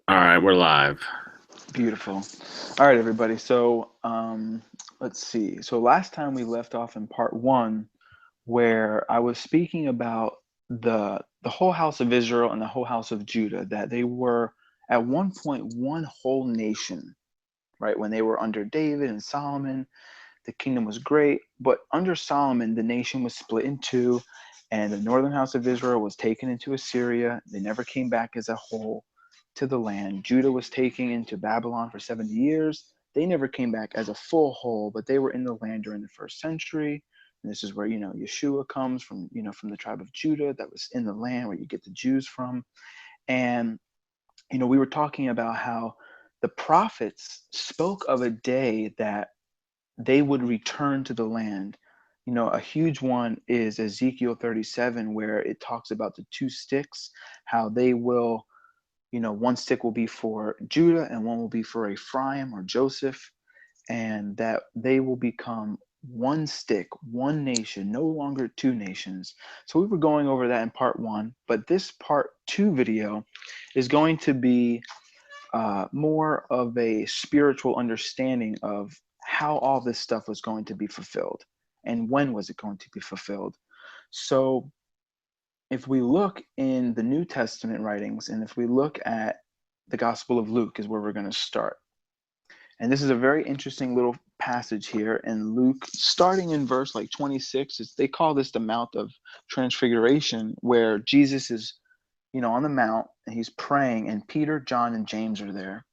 All right, we're live. Beautiful. All right, everybody. So let's see. So last time we left off in part one, where I was speaking about the whole house of Israel and the whole house of Judah, that they were at one point one whole nation, right? When they were under David and Solomon, the kingdom was great. But under Solomon, the nation was split in two, and the northern house of Israel was taken into Assyria. They never came back as a whole to the land. Judah was taken into Babylon for 70 years. They never came back as a full whole, but they were in the land during the first century. And this is where, Yeshua comes from, from the tribe of Judah that was in the land where you get the Jews from. And, we were talking about how the prophets spoke of a day that they would return to the land. A huge one is Ezekiel 37, where it talks about the two sticks, how they will, one stick will be for Judah and one will be for Ephraim or Joseph, and that they will become one stick, one nation, no longer two nations. So we were going over that in part one, but this part two video is going to be more of a spiritual understanding of how all this stuff was going to be fulfilled and when was it going to be fulfilled. So if we look in the New Testament writings and if we look at the Gospel of Luke is where we're going to start. And this is a very interesting little passage here in Luke, starting in verse like 26. They call this the Mount of Transfiguration, where Jesus is, on the mount and he's praying, and Peter, John, and James are there.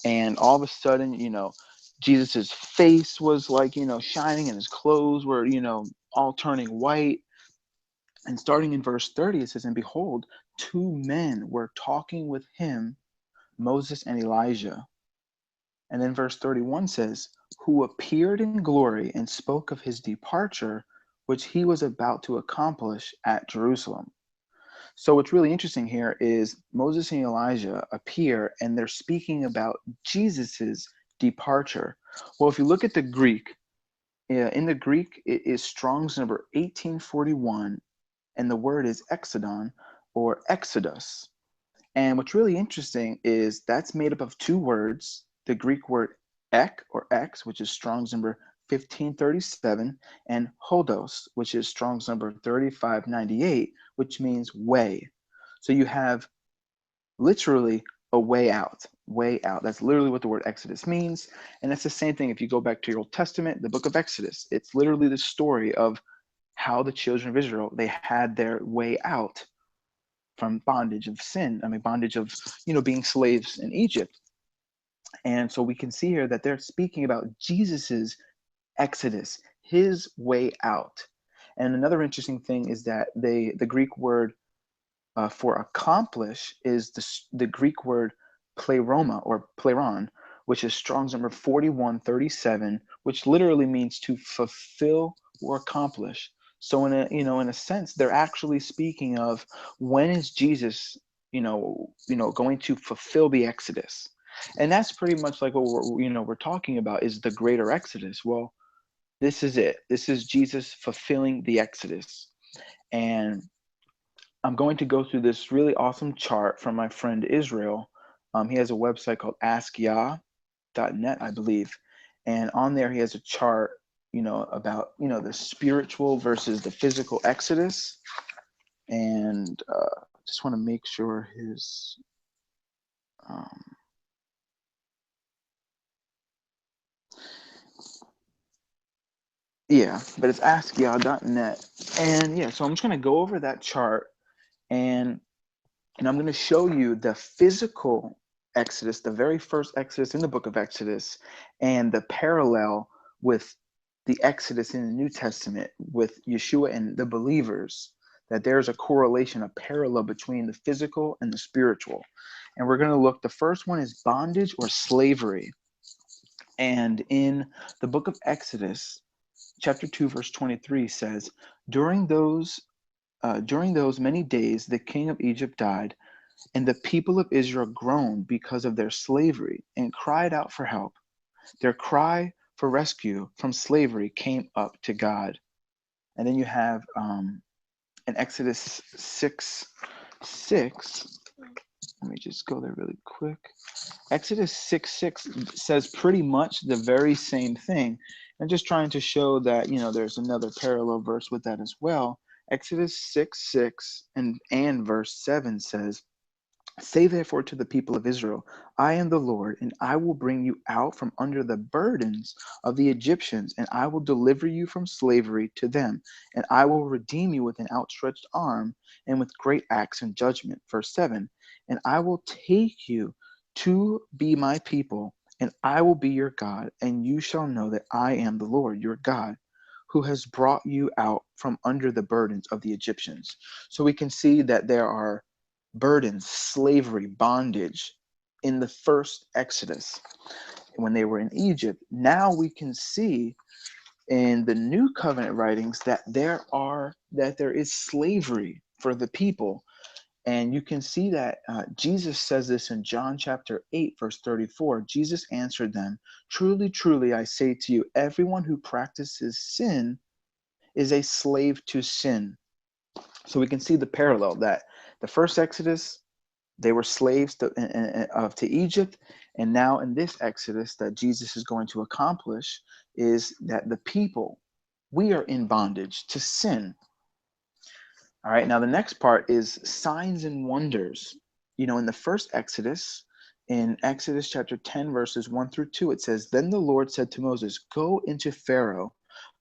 And all of a sudden, Jesus's face was like, shining, and his clothes were, all turning white. And starting in verse 30, it says, "And behold, two men were talking with him, Moses and Elijah." And then verse 31 says, "Who appeared in glory and spoke of his departure, which he was about to accomplish at Jerusalem." So what's really interesting here is Moses and Elijah appear and they're speaking about Jesus's departure. Well, if you look at the Greek, in the Greek, it is Strong's number 1841, and the word is exodon or exodus. And what's really interesting is that's made up of two words, the Greek word ek or x, which is Strong's number 1537, and hodos, which is Strong's number 3598, which means way. So you have literally a way out, way out. That's literally what the word Exodus means. And that's the same thing if you go back to your Old Testament, the book of Exodus. It's literally the story of how the children of Israel, they had their way out from bondage of sin. I mean, bondage of, being slaves in Egypt. And so we can see here that they're speaking about Jesus's exodus, his way out. And another interesting thing is that the Greek word for accomplish is the Greek word pleroma or pleron, which is Strong's number 4137, which literally means to fulfill or accomplish. So in a sense, they're actually speaking of when is Jesus, going to fulfill the Exodus. And that's pretty much like what we're talking about is the greater Exodus. Well, this is it. This is Jesus fulfilling the Exodus. And I'm going to go through this really awesome chart from my friend Israel. He has a website called AskYah.net, I believe. And on there, he has a chart, about, the spiritual versus the physical Exodus. And just want to make sure his. Um, yeah, but it's AskYah.net. And yeah, so I'm just going to go over that chart and I'm going to show you the physical Exodus, the very first Exodus in the book of Exodus, and the parallel with the Exodus in the New Testament with Yeshua and the believers, that there's a correlation, a parallel between the physical and the spiritual. And we're going to look, the first one is bondage or slavery. And in the book of Exodus, chapter 2, verse 23 says, during those many days, the king of Egypt died, and the people of Israel groaned because of their slavery and cried out for help. Their cry for rescue from slavery came up to God. And then you have in Exodus 6:6, Let me just go there really quick. Exodus 6:6 says pretty much the very same thing. I'm just trying to show that, there's another parallel verse with that as well. Exodus 6:6 and verse 7 says, "Say therefore to the people of Israel, I am the Lord, and I will bring you out from under the burdens of the Egyptians, and I will deliver you from slavery to them, and I will redeem you with an outstretched arm and with great acts and judgment." Verse 7, "And I will take you to be my people, and I will be your God, and you shall know that I am the Lord your God, who has brought you out from under the burdens of the Egyptians." So we can see that there are burdens, slavery, bondage in the first Exodus when they were in Egypt. Now we can see in the new covenant writings that there is slavery for the people. And you can see that Jesus says this in John chapter 8, verse 34. Jesus answered them, "Truly, truly, I say to you, everyone who practices sin is a slave to sin." So we can see the parallel that the first Exodus, they were slaves to Egypt. And now in this Exodus that Jesus is going to accomplish is that the people, we are in bondage to sin. All right, now the next part is signs and wonders. In the first Exodus, in Exodus chapter 10, verses 1 through 2, it says, "Then the Lord said to Moses, Go into Pharaoh,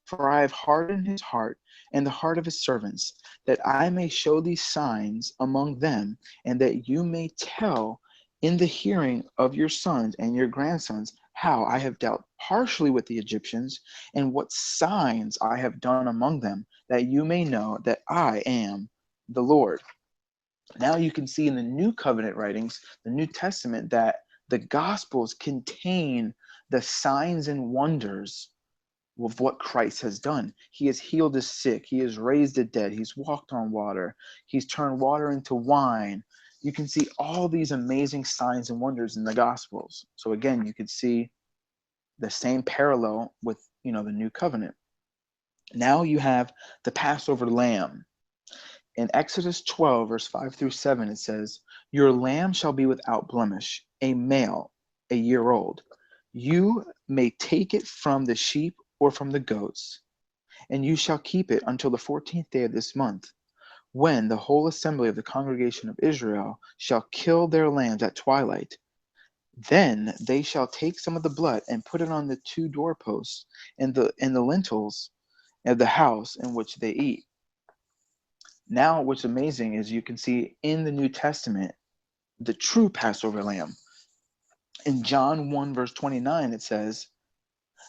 for I have hardened his heart and the heart of his servants, that I may show these signs among them, and that you may tell in the hearing of your sons and your grandsons how I have dealt harshly with the Egyptians, and what signs I have done among them, that you may know that I am the Lord." Now you can see in the New Covenant writings, the New Testament, that the Gospels contain the signs and wonders of what Christ has done. He has healed the sick. He has raised the dead. He's walked on water. He's turned water into wine. You can see all these amazing signs and wonders in the Gospels. So again, you can see the same parallel with, the New Covenant. Now you have the Passover Lamb. In Exodus 12, verse 5 through 7, it says, "Your lamb shall be without blemish, a male, a year old. You may take it from the sheep or from the goats, and you shall keep it until the 14th day of this month, when the whole assembly of the congregation of Israel shall kill their lambs at twilight. Then they shall take some of the blood and put it on the two doorposts and the lintels of the house in which they eat." Now, what's amazing is you can see in the New Testament the true Passover lamb. In John 1, verse 29, it says,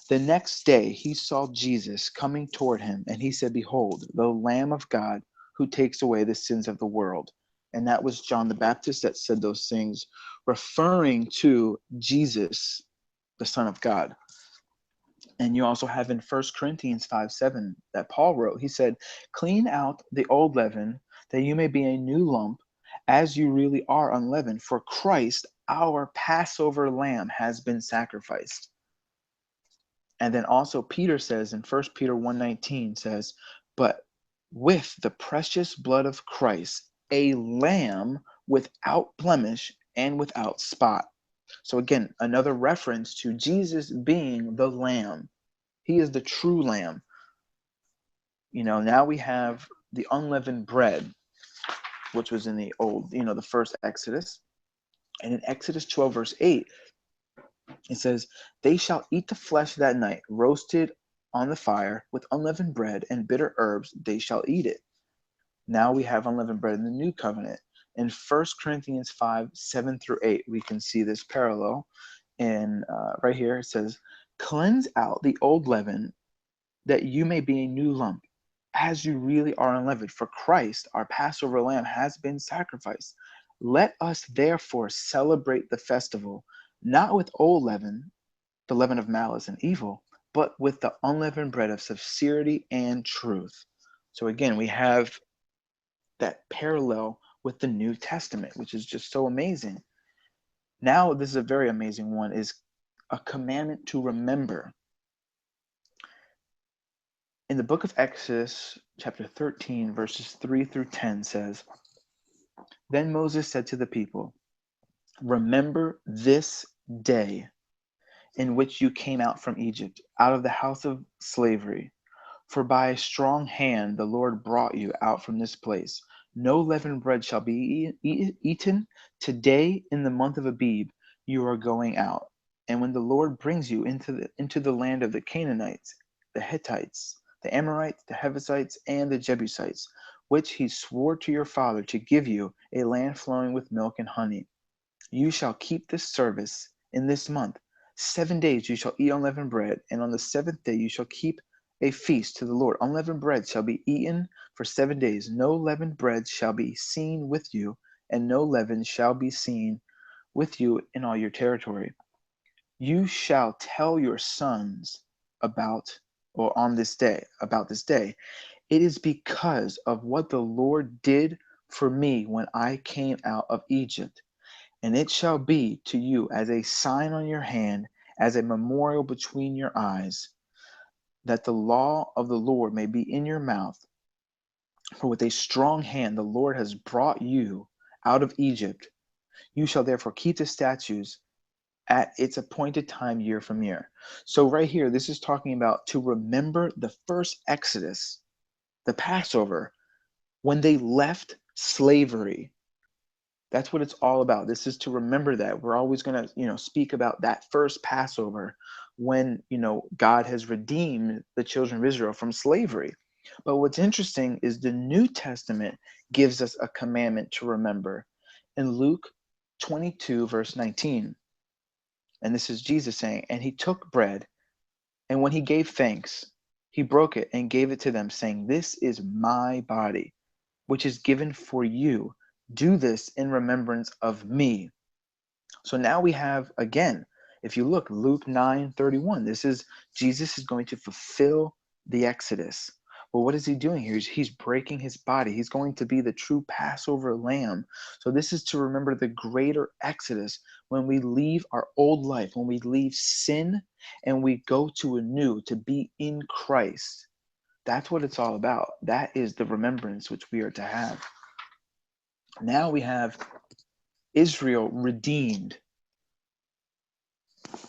"The next day he saw Jesus coming toward him, and he said, Behold, the Lamb of God who takes away the sins of the world." And that was John the Baptist that said those things, referring to Jesus, the Son of God. And you also have in 1 Corinthians 5:7 that Paul wrote, he said, "Clean out the old leaven, that you may be a new lump, as you really are unleavened. For Christ, our Passover lamb, has been sacrificed." And then also Peter says in 1 Peter 1:19 says, "But with the precious blood of Christ, a lamb without blemish and without spot." So again, another reference to Jesus being the lamb. He is the true lamb. Now we have the unleavened bread, which was in the old, the first Exodus. And in Exodus 12, verse 8, it says, "They shall eat the flesh that night, roasted on the fire with unleavened bread and bitter herbs, they shall eat it." Now we have unleavened bread in the new covenant. In 1 Corinthians 5:7 through 8, we can see this parallel. And right here it says, "Cleanse out the old leaven, that you may be a new lump, as you really are unleavened. For Christ, our Passover lamb, has been sacrificed. Let us therefore celebrate the festival, not with old leaven, the leaven of malice and evil, but with the unleavened bread of sincerity and truth." So again, we have that parallel with the New Testament, which is just so amazing. Now, this is a very amazing one, is a commandment to remember. In the book of Exodus, chapter 13, verses 3 through 10 says, "Then Moses said to the people, Remember this day in which you came out from Egypt, out of the house of slavery. For by a strong hand the Lord brought you out from this place. No leavened bread shall be eaten. Today in the month of Abib you are going out. And when the Lord brings you into the land of the Canaanites, the Hittites, the Amorites, the Hevites, and the Jebusites, which he swore to your father to give you, a land flowing with milk and honey, you shall keep this service in this month. 7 days you shall eat unleavened bread, and on the seventh day you shall keep a feast to the Lord. Unleavened bread shall be eaten for 7 days. No leavened bread shall be seen with you, and no leaven shall be seen with you in all your territory. You shall tell your sons about, or on this day, about this day. It is because of what the Lord did for me when I came out of Egypt. And it shall be to you as a sign on your hand, as a memorial between your eyes, that the law of the Lord may be in your mouth. For with a strong hand the Lord has brought you out of Egypt. You shall therefore keep the statutes at its appointed time year from year. So right here, this is talking about to remember the first Exodus, the Passover, when they left slavery. That's what it's all about. This is to remember that. We're always going to, speak about that first Passover when, God has redeemed the children of Israel from slavery. But what's interesting is the New Testament gives us a commandment to remember. In Luke 22, verse 19, and this is Jesus saying, and he took bread, and when he gave thanks, he broke it and gave it to them, saying, this is my body, which is given for you. Do this in remembrance of me. So now we have, again, if you look, Luke 9:31, this is Jesus is going to fulfill the Exodus. Well, what is he doing here? He's breaking his body. He's going to be the true Passover lamb. So this is to remember the greater Exodus when we leave our old life, when we leave sin and we go to a new, to be in Christ. That's what it's all about. That is the remembrance which we are to have. Now we have Israel redeemed.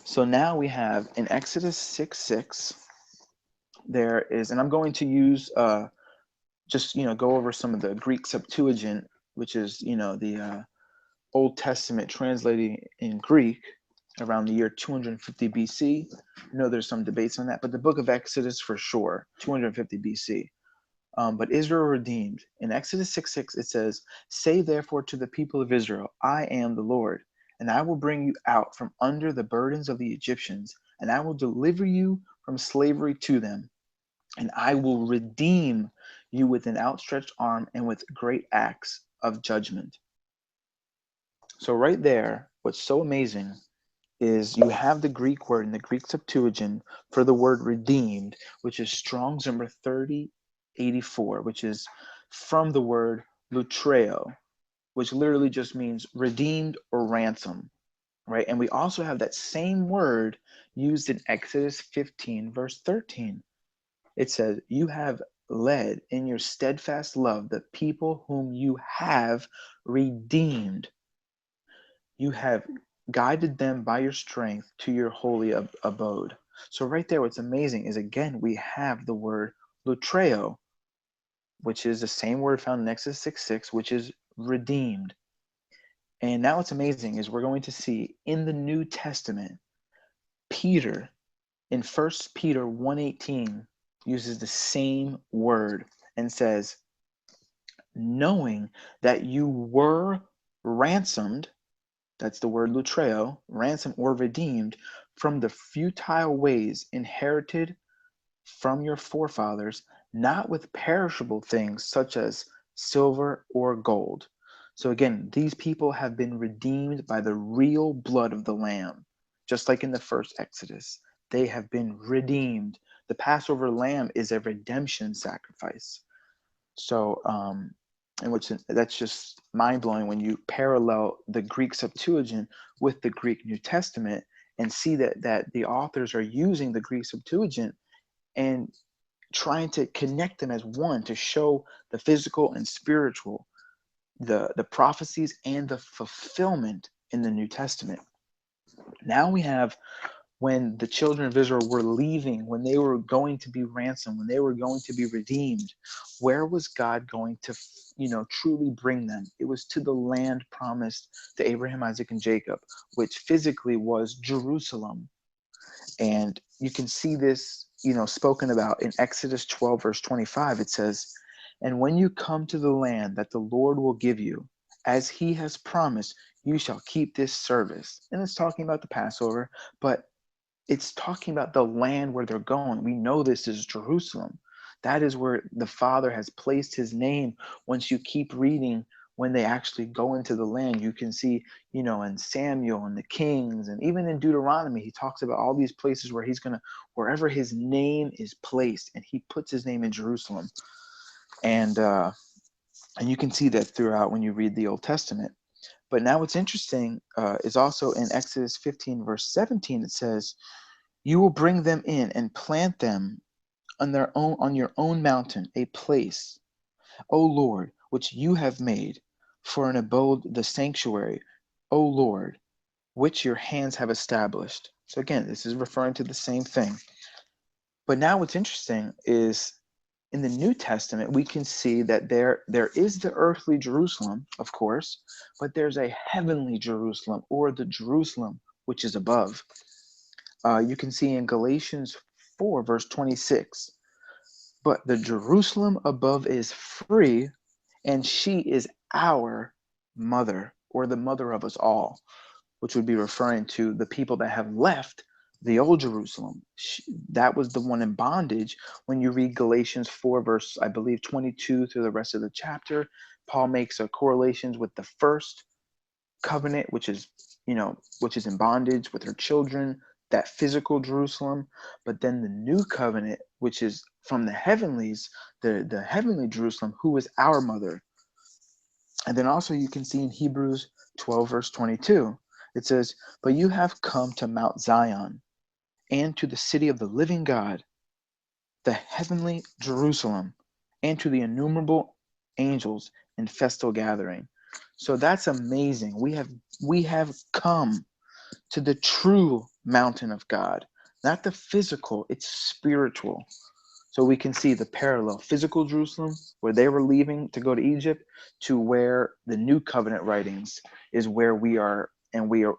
So now we have in Exodus 6:6, there is, and I'm going to use just go over some of the Greek Septuagint, which is the Old Testament translating in Greek around the year 250 BC. There's some debates on that, but the book of Exodus for sure, 250 BC. But Israel redeemed. In Exodus 6:6, it says, say therefore to the people of Israel, I am the Lord, and I will bring you out from under the burdens of the Egyptians, and I will deliver you from slavery to them, and I will redeem you with an outstretched arm and with great acts of judgment. So right there, what's so amazing is you have the Greek word in the Greek Septuagint for the word redeemed, which is Strong's number 3084, which is from the word lutreo, which literally just means redeemed or ransom, right? And we also have that same word used in Exodus 15, verse 13. It says, you have led in your steadfast love the people whom you have redeemed. You have guided them by your strength to your holy abode. So right there, what's amazing is, again, we have the word lutreo, which is the same word found in Exodus 6:6, which is redeemed. And now what's amazing is we're going to see in the New Testament, Peter, in 1 Peter 1:18, uses the same word and says, knowing that you were ransomed, that's the word lutreo, ransom or redeemed, from the futile ways inherited from your forefathers, not with perishable things such as silver or gold. So again, these people have been redeemed by the real blood of the Lamb, just like in the first Exodus. They have been redeemed. The Passover Lamb is a redemption sacrifice. So, that's just mind-blowing when you parallel the Greek Septuagint with the Greek New Testament and see that the authors are using the Greek Septuagint and trying to connect them as one to show the physical and spiritual, the prophecies and the fulfillment in the New Testament. Now we have when the children of Israel were leaving, when they were going to be ransomed, when they were going to be redeemed, where was God going to, truly bring them? It was to the land promised to Abraham, Isaac, and Jacob, which physically was Jerusalem. And you can see this, spoken about in Exodus 12, verse 25. It says, "And when you come to the land that the Lord will give you, as he has promised, you shall keep this service." And it's talking about the Passover, but it's talking about the land where they're going. We know this is Jerusalem. That is where the Father has placed his name. Once you keep reading, when they actually go into the land, you can see, in Samuel and the Kings, and even in Deuteronomy, he talks about all these places where he's going to, wherever his name is placed, and he puts his name in Jerusalem. And you can see that throughout when you read the Old Testament. But now what's interesting is also in Exodus 15, verse 17, it says, "You will bring them in and plant them on your own mountain, a place, O Lord, which you have made for an abode, the sanctuary, O Lord, which your hands have established." So again, this is referring to the same thing. But now what's interesting is in the New Testament, we can see that there is the earthly Jerusalem, of course, but there's a heavenly Jerusalem, or the Jerusalem which is above. You can see in Galatians 4, verse 26, "But the Jerusalem above is free, and she is our mother," or the mother of us all, which would be referring to the people that have left the old Jerusalem. That was the one in bondage. When you read Galatians 4, verse, I believe, 22 through the rest of the chapter, Paul makes a correlations with the first covenant, which is in bondage with her children, that physical Jerusalem. But then the new covenant, which is from the heavenlies, the heavenly Jerusalem, who is our mother. And then also you can see in Hebrews 12, verse 22, it says, "But you have come to Mount Zion and to the city of the living God, the heavenly Jerusalem, and to the innumerable angels in festal gathering." So that's amazing. We have come to the true mountain of God, not the physical, it's spiritual. So we can see the parallel: physical Jerusalem, where they were leaving to go to Egypt, to where the new covenant writings is where we are, and we're